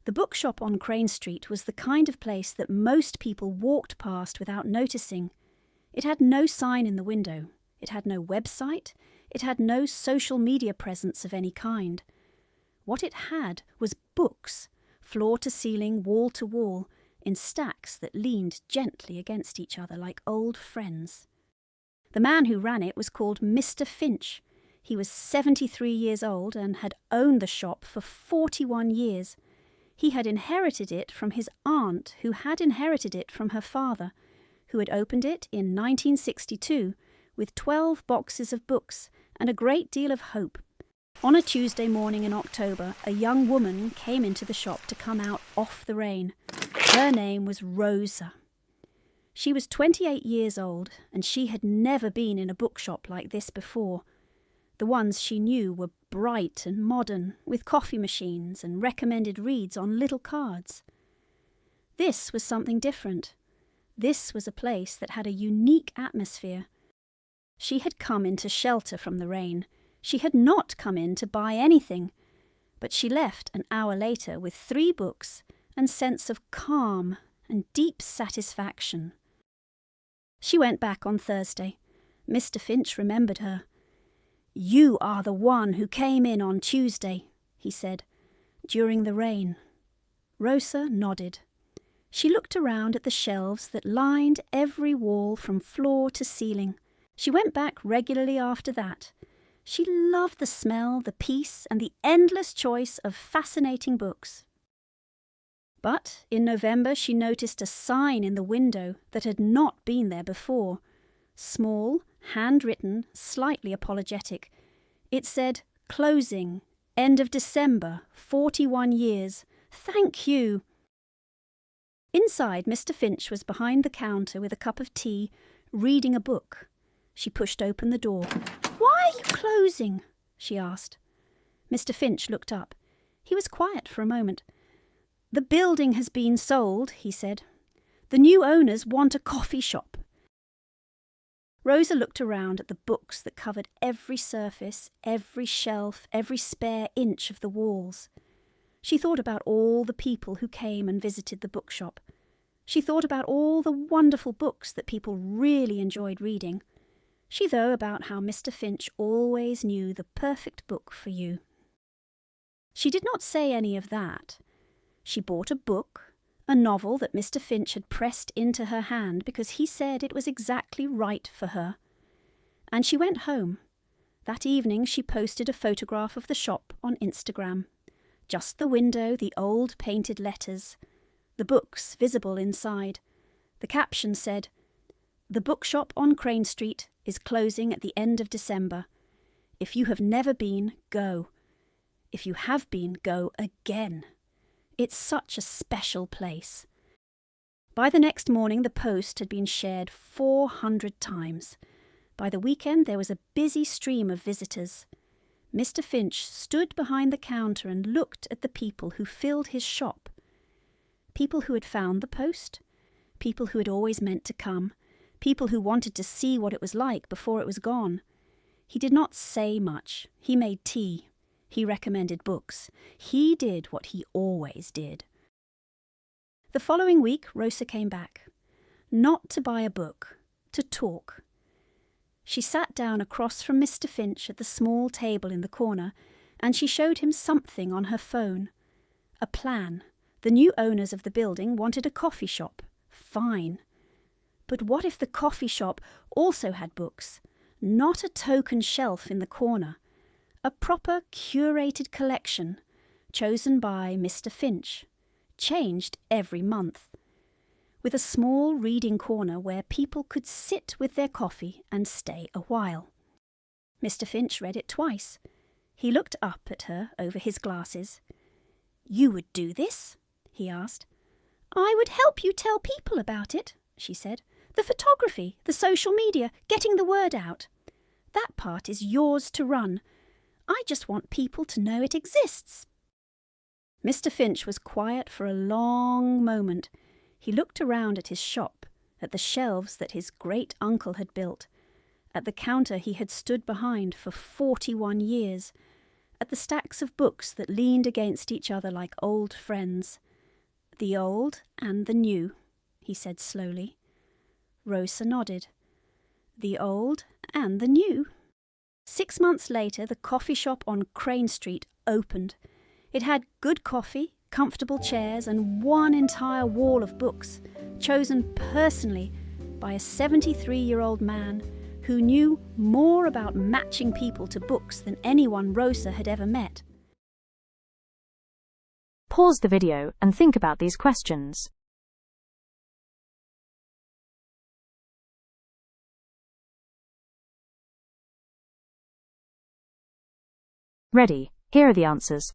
The bookshop on Crane Street was the kind of place that most people walked past without noticing. It had no sign in the window. It had no website. It had no social media presence of any kind. What it had was books, floor to ceiling, wall to wall, in stacks that leaned gently against each other like old friends. The man who ran it was called Mr. Finch. He was 73 years old and had owned the shop for 41 years. He had inherited it from his aunt, who had inherited it from her father, who had opened it in 1962 with 12 boxes of books and a great deal of hope. On a Tuesday morning in October, a young woman came into the shop to come out off the rain. Her name was Rosa. She was 28 years old, and she had never been in a bookshop like this before. The ones she knew were bright and modern, with coffee machines and recommended reads on little cards. This was something different. This was a place that had a unique atmosphere. She had come in to shelter from the rain. She had not come in to buy anything, but she left an hour later with 3 books and sense of calm and deep satisfaction. She went back on Thursday. Mr. Finch remembered her. "You are the one who came in on Tuesday," he said, "during the rain." Rosa nodded. She looked around at the shelves that lined every wall from floor to ceiling. She went back regularly after that. She loved the smell, the peace, and the endless choice of fascinating books. But in November she noticed a sign in the window that had not been there before. Small, handwritten, slightly apologetic. It said, "Closing, end of December, 41 years. Thank you." Inside, Mr. Finch was behind the counter with a cup of tea, reading a book. She pushed open the door. "Why are you closing?" she asked. Mr. Finch looked up. He was quiet for a moment. "The building has been sold," he said. "The new owners want a coffee shop." Rosa looked around at the books that covered every surface, every shelf, every spare inch of the walls. She thought about all the people who came and visited the bookshop. She thought about all the wonderful books that people really enjoyed reading. She thought about how Mr. Finch always knew the perfect book for you. She did not say any of that. She bought a book, a novel that Mr. Finch had pressed into her hand because he said it was exactly right for her. And she went home. That evening she posted a photograph of the shop on Instagram. Just the window, the old painted letters, the books visible inside. The caption said, "The bookshop on Crane Street is closing at the end of December. If you have never been, go. If you have been, go again. It's such a special place." By the next morning, the post had been shared 400 times. By the weekend, there was a busy stream of visitors. Mr. Finch stood behind the counter and looked at the people who filled his shop. People who had found the post, people who had always meant to come, people who wanted to see what it was like before it was gone. He did not say much. He made tea. He recommended books. He did what he always did. The following week, Rosa came back. Not to buy a book, to talk. She sat down across from Mr. Finch at the small table in the corner, and she showed him something on her phone. A plan. The new owners of the building wanted a coffee shop. Fine. But what if the coffee shop also had books? Not a token shelf in the corner. A proper curated collection, chosen by Mr. Finch, changed every month, with a small reading corner where people could sit with their coffee and stay a while. Mr. Finch read it twice. He looked up at her over his glasses. "You would do this?" he asked. "I would help you tell people about it," she said. "The photography, the social media, getting the word out. That part is yours to run. I just want people to know it exists." Mr. Finch was quiet for a long moment. He looked around at his shop, at the shelves that his great-uncle had built, at the counter he had stood behind for 41 years, at the stacks of books that leaned against each other like old friends. "The old and the new," he said slowly. Rosa nodded. "The old and the new." 6 months later, the coffee shop on Crane Street opened. It had good coffee, comfortable chairs, and one entire wall of books, chosen personally by a 73-year-old man who knew more about matching people to books than anyone Rosa had ever met. Pause the video and think about these questions. Ready? Here are the answers.